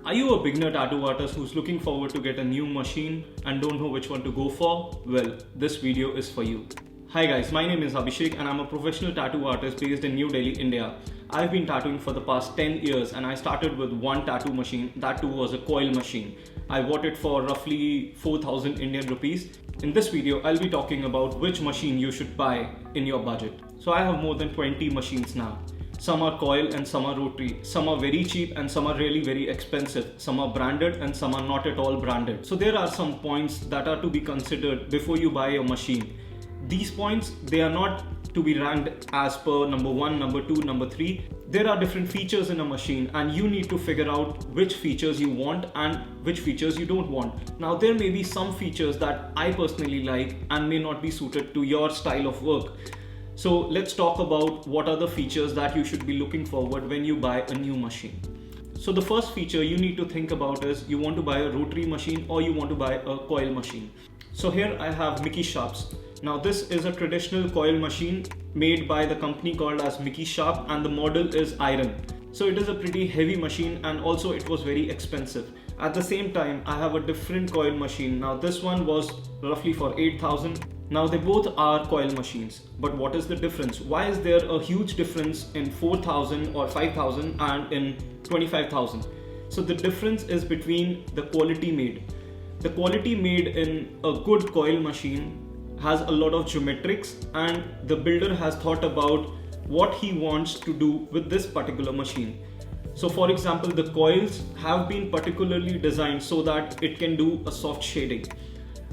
Are you a beginner tattoo artist who's looking forward to get a new machine and don't know which one to go for? Well, this video is for you. Hi guys, my name is Abhishek and I'm a professional tattoo artist based in New Delhi, India. I've been tattooing for the past 10 years and I started with one tattoo machine. That too was a coil machine. I bought it for roughly 4,000 Indian rupees. In this video, I'll be talking about which machine you should buy in your budget. So I have more than 20 machines now. Some are coil and some are rotary. Some are very cheap and some are really very expensive. Some are branded and some are not at all branded. So there are some points that are to be considered before you buy a machine. These points, they are not to be ranked as per number 1, number 2, number 3. There are different features in a machine and you need to figure out which features you want and which features you don't want. Now there may be some features that I personally like and may not be suited to your style of work. So let's talk about what are the features that you should be looking forward when you buy a new machine. So the first feature you need to think about is you want to buy a rotary machine or you want to buy a coil machine. So here I have Mickey Sharp's. Now this is a traditional coil machine made by the company called as Mickey Sharp and the model is iron. So it is a pretty heavy machine and also it was very expensive. At the same time, I have a different coil machine. Now this one was roughly for 8,000. Now they both are coil machines, but what is the difference? Why is there a huge difference in 4,000 or 5,000 and in 25,000? So the difference is between the quality made. The quality made in a good coil machine has a lot of geometrics and the builder has thought about what he wants to do with this particular machine. So for example, the coils have been particularly designed so that it can do a soft shading.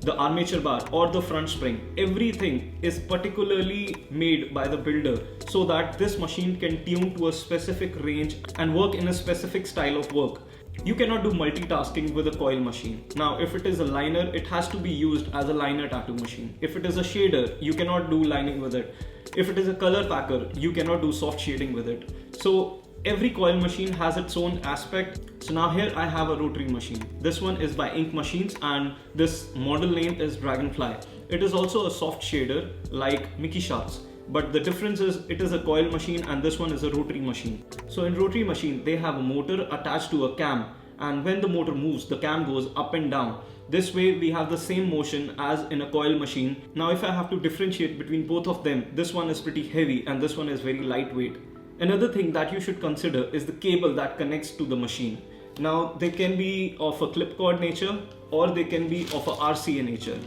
The armature bar or the front spring, everything is particularly made by the builder so that this machine can tune to a specific range and work in a specific style of work. You cannot do multitasking with a coil machine. Now, if it is a liner, it has to be used as a liner tattoo machine. If it is a shader, you cannot do lining with it. If it is a color packer, you cannot do soft shading with it. So every coil machine has its own aspect. So now here I have a rotary machine. This one is by Ink Machines and this model name is Dragonfly. It is also a soft shader like Mickey Sharp's. But the difference is it is a coil machine and this one is a rotary machine. So in rotary machine, they have a motor attached to a cam and when the motor moves, the cam goes up and down. This way we have the same motion as in a coil machine. Now if I have to differentiate between both of them, this one is pretty heavy and this one is very lightweight. Another thing that you should consider is the cable that connects to the machine. Now they can be of a clip cord nature or they can be of a RCA nature.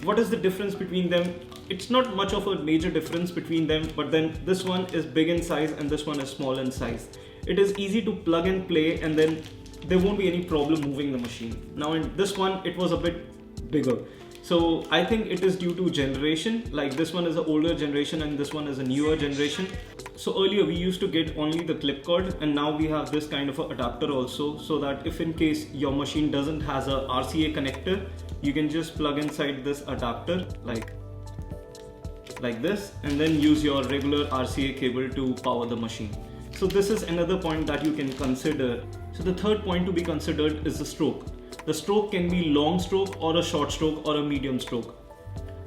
What is the difference between them? It's not much of a major difference between them, but then this one is big in size and this one is small in size. It is easy to plug and play and then there won't be any problem moving the machine. Now in this one, it was a bit bigger. So I think it is due to generation, like this one is an older generation and this one is a newer generation. So earlier we used to get only the clip cord and now we have this kind of a adapter also, so that if in case your machine doesn't has a RCA connector, you can just plug inside this adapter like this and then use your regular RCA cable to power the machine. So this is another point that you can consider. So the third point to be considered is the stroke. The stroke can be long stroke or a short stroke or a medium stroke.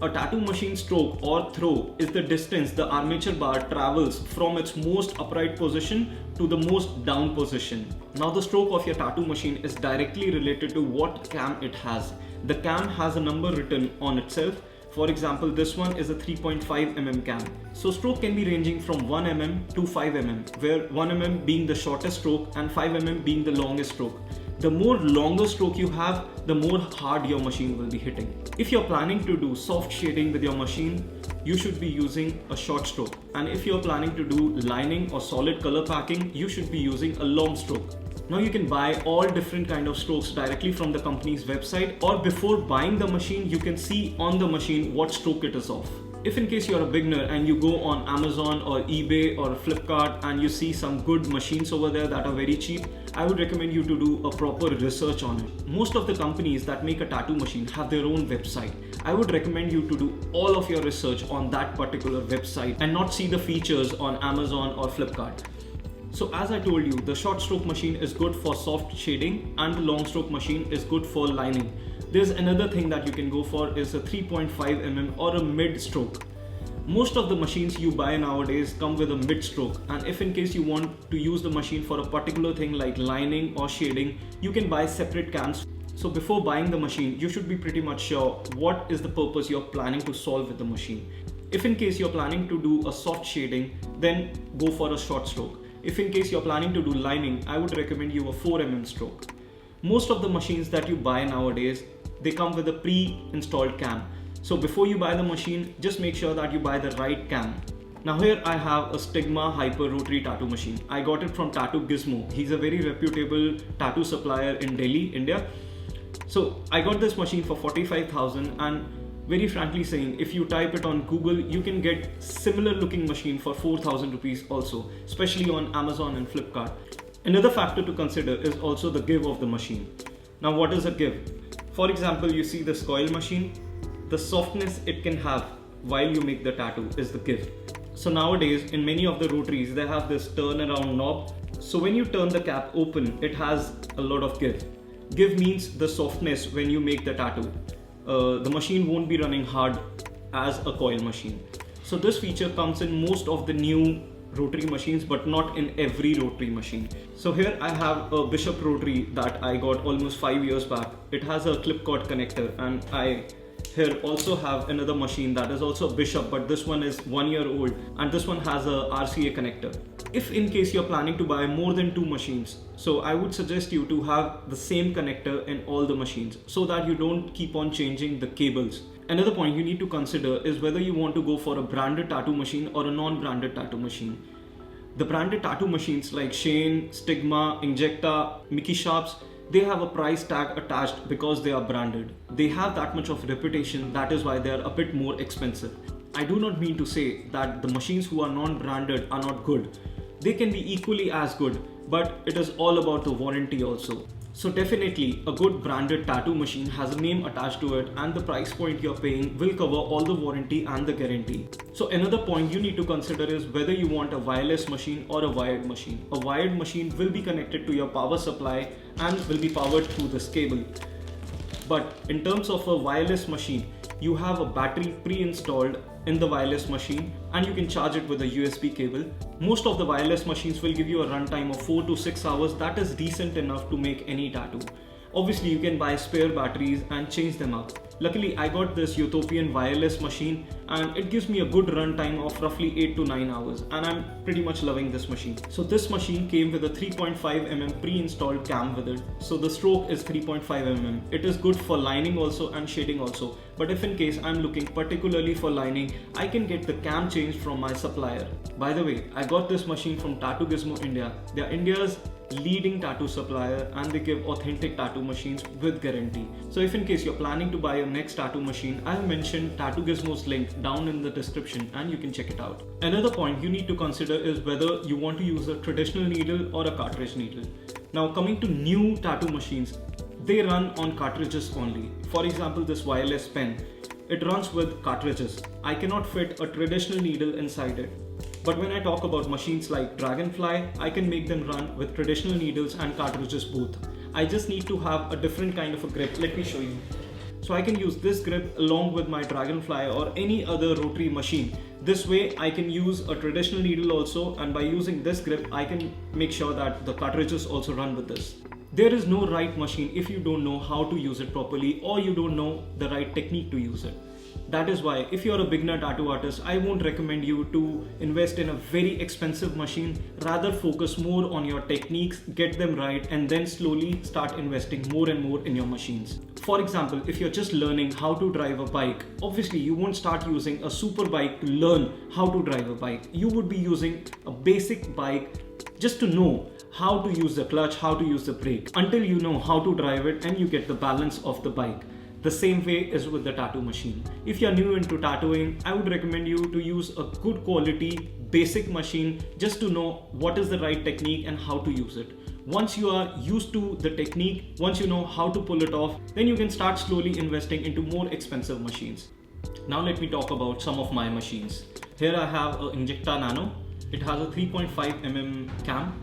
A tattoo machine stroke or throw is the distance the armature bar travels from its most upright position to the most down position. Now the stroke of your tattoo machine is directly related to what cam it has. The cam has a number written on itself. For example, this one is a 3.5 mm cam. So stroke can be ranging from 1 mm to 5 mm, where 1 mm being the shortest stroke and 5 mm being the longest stroke. The more longer stroke you have, the more hard your machine will be hitting. If you're planning to do soft shading with your machine, you should be using a short stroke. And if you're planning to do lining or solid color packing, you should be using a long stroke. Now you can buy all different kind of strokes directly from the company's website, or before buying the machine, you can see on the machine what stroke it is of. If in case you're a beginner and you go on Amazon or eBay or Flipkart and you see some good machines over there that are very cheap, I would recommend you to do a proper research on it. Most of the companies that make a tattoo machine have their own website. I would recommend you to do all of your research on that particular website and not see the features on Amazon or Flipkart. So as I told you, the short stroke machine is good for soft shading and the long stroke machine is good for lining. There's another thing that you can go for is a 3.5 mm or a mid stroke. Most of the machines you buy nowadays come with a mid stroke, and if in case you want to use the machine for a particular thing like lining or shading, you can buy separate cams. So before buying the machine, you should be pretty much sure what is the purpose you're planning to solve with the machine. If in case you're planning to do a soft shading, then go for a short stroke. If in case you're planning to do lining, I would recommend you a 4 mm stroke. Most of the machines that you buy nowadays, they come with a pre-installed cam. So before you buy the machine, just make sure that you buy the right cam. Now here I have a Stigma Hyper Rotary tattoo machine. I got it from Tattoo Gizmo. He's a very reputable tattoo supplier in Delhi, India. So I got this machine for 45,000, and very frankly saying, if you type it on Google, you can get similar looking machine for 4,000 rupees also, especially on Amazon and Flipkart. Another factor to consider is also the give of the machine. Now what is a give? For example, you see this coil machine, the softness it can have while you make the tattoo is the give. So nowadays in many of the rotaries, they have this turn around knob. So when you turn the cap open, it has a lot of give. Give means the softness when you make the tattoo. The machine won't be running hard as a coil machine. So this feature comes in most of the new rotary machines, but not in every rotary machine. So here I have a Bishop rotary that I got almost 5 years back. It has a clip cord connector, and I here also have another machine that is also a Bishop, but this one is 1 year old, and this one has a RCA connector. If in case you're planning to buy more than 2 machines, so I would suggest you to have the same connector in all the machines so that you don't keep on changing the cables. Another point you need to consider is whether you want to go for a branded tattoo machine or a non-branded tattoo machine. The branded tattoo machines like Shane, Stigma, Injecta, Mickey Sharps, they have a price tag attached because they are branded. They have that much of reputation, that is why they are a bit more expensive. I do not mean to say that the machines who are non-branded are not good. They can be equally as good, but it is all about the warranty also. So definitely a good branded tattoo machine has a name attached to it, and the price point you're paying will cover all the warranty and the guarantee. So another point you need to consider is whether you want a wireless machine or a wired machine. A wired machine will be connected to your power supply and will be powered through this cable. But in terms of a wireless machine, you have a battery pre-installed in the wireless machine, and you can charge it with a USB cable. Most of the wireless machines will give you a runtime of 4 to 6 hours. That is decent enough to make any tattoo. Obviously you can buy spare batteries and change them up. Luckily I got this Utopian wireless machine, and it gives me a good runtime of roughly 8 to 9 hours, and I'm pretty much loving this machine. So this machine came with a 3.5 mm pre-installed cam with it. So the stroke is 3.5 mm. It is good for lining also and shading also. But if in case I'm looking particularly for lining, I can get the cam changed from my supplier. By the way, I got this machine from Tattoo Gizmo India. They are India's leading tattoo supplier, and they give authentic tattoo machines with guarantee. So if in case you're planning to buy your next tattoo machine, I'll mention Tattoo Gizmo's link down in the description and you can check it out. Another point you need to consider is whether you want to use a traditional needle or a cartridge needle. Now coming to new tattoo machines, they run on cartridges only. For example, this wireless pen, it runs with cartridges. I cannot fit a traditional needle inside it. But when I talk about machines like Dragonfly, I can make them run with traditional needles and cartridges both. I just need to have a different kind of a grip. Let me show you. So I can use this grip along with my Dragonfly or any other rotary machine. This way I can use a traditional needle also, and by using this grip I can make sure that the cartridges also run with this. There is no right machine if you don't know how to use it properly, or you don't know the right technique to use it. That is why if you're a beginner tattoo artist, I won't recommend you to invest in a very expensive machine. Rather focus more on your techniques, get them right, and then slowly start investing more and more in your machines. For example, if you're just learning how to drive a bike, obviously you won't start using a super bike to learn how to drive a bike. You would be using a basic bike just to know how to use the clutch, how to use the brake, until you know how to drive it and you get the balance of the bike. The same way is with the tattoo machine. If you're new into tattooing, I would recommend you to use a good quality basic machine just to know what is the right technique and how to use it. Once you are used to the technique, once you know how to pull it off, then you can start slowly investing into more expensive machines. Now let me talk about some of my machines. Here I have a Injecta Nano. It has a 3.5 mm cam.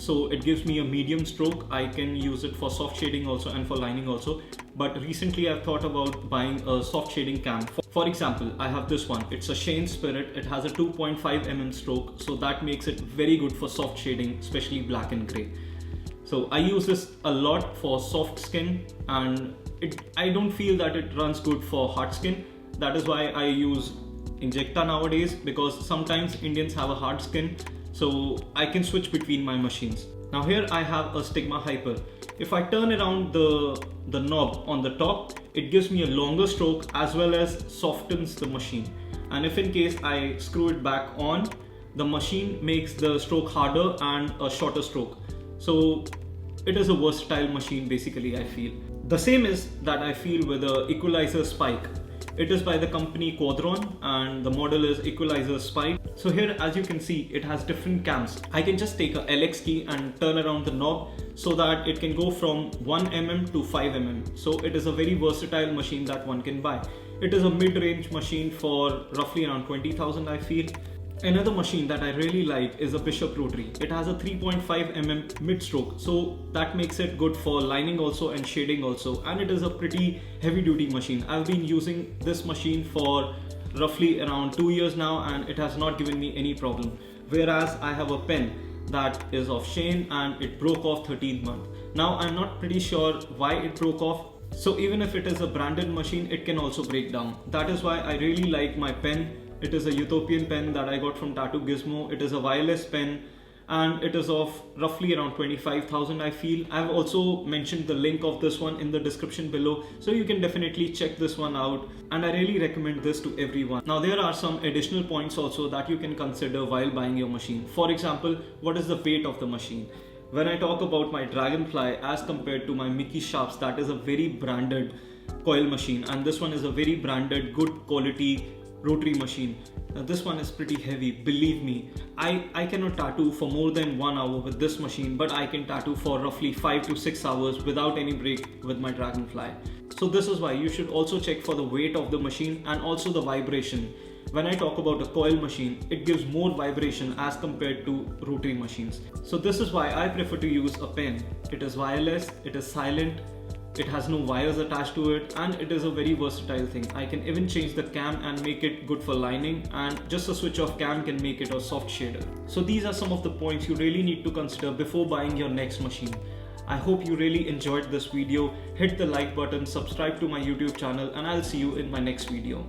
so it gives me a medium stroke. I can use it for soft shading also and for lining also. But recently I've thought about buying a soft shading cam. For example, I have this one. It's a Shane Spirit. It has a 2.5 mm stroke, so that makes it very good for soft shading, especially black and gray. So I use this a lot for soft skin, and I don't feel that it runs good for hard skin. That is why I use Injecta nowadays, because sometimes Indians have a hard skin, so I can switch between my machines. Now here I have a Stigma Hyper. If I turn around the knob on the top, it gives me a longer stroke as well as softens the machine. And if in case I screw it back on, the machine makes the stroke harder and a shorter stroke. So it is a versatile machine basically, I feel. The same is that I feel with the equalizer spike. It is by the company Quadron and the model is equalizer spike. So here, as you can see, it has different cams. I can just take a LX key and turn around the knob so that it can go from 1 mm to 5 mm. So it is a very versatile machine that one can buy. It is a mid-range machine for roughly around 20,000 I feel. Another machine that I really like is a Bishop Rotary. It has a 3.5 mm mid stroke, so that makes it good for lining also and shading also, and it is a pretty heavy duty machine. I've been using this machine for roughly around 2 years now and it has not given me any problem. Whereas I have a pen that is of Shane and it broke off 13th month. Now I'm not pretty sure why it broke off. So even if it is a branded machine, it can also break down. That is why I really like my pen. It is a Utopian pen that I got from Tattoo Gizmo. It is a wireless pen and it is of roughly around 25,000 I feel. I've also mentioned the link of this one in the description below, so you can definitely check this one out, and I really recommend this to everyone. Now there are some additional points also that you can consider while buying your machine. For example, what is the weight of the machine? When I talk about my Dragonfly as compared to my Mickey Sharps, that is a very branded coil machine, and this one is a very branded, good quality rotary machine. Now this one is pretty heavy, believe me. I cannot tattoo for more than 1 hour with this machine, but I can tattoo for roughly 5 to 6 hours without any break with my Dragonfly. So this is why you should also check for the weight of the machine and also the vibration. When I talk about a coil machine, it gives more vibration as compared to rotary machines. So this is why I prefer to use a pen. It is wireless, it is silent, it has no wires attached to it, and it is a very versatile thing. I can even change the cam and make it good for lining, and just a switch of cam can make it a soft shader. So these are some of the points you really need to consider before buying your next machine. I hope you really enjoyed this video. Hit the like button, subscribe to my YouTube channel, and I'll see you in my next video.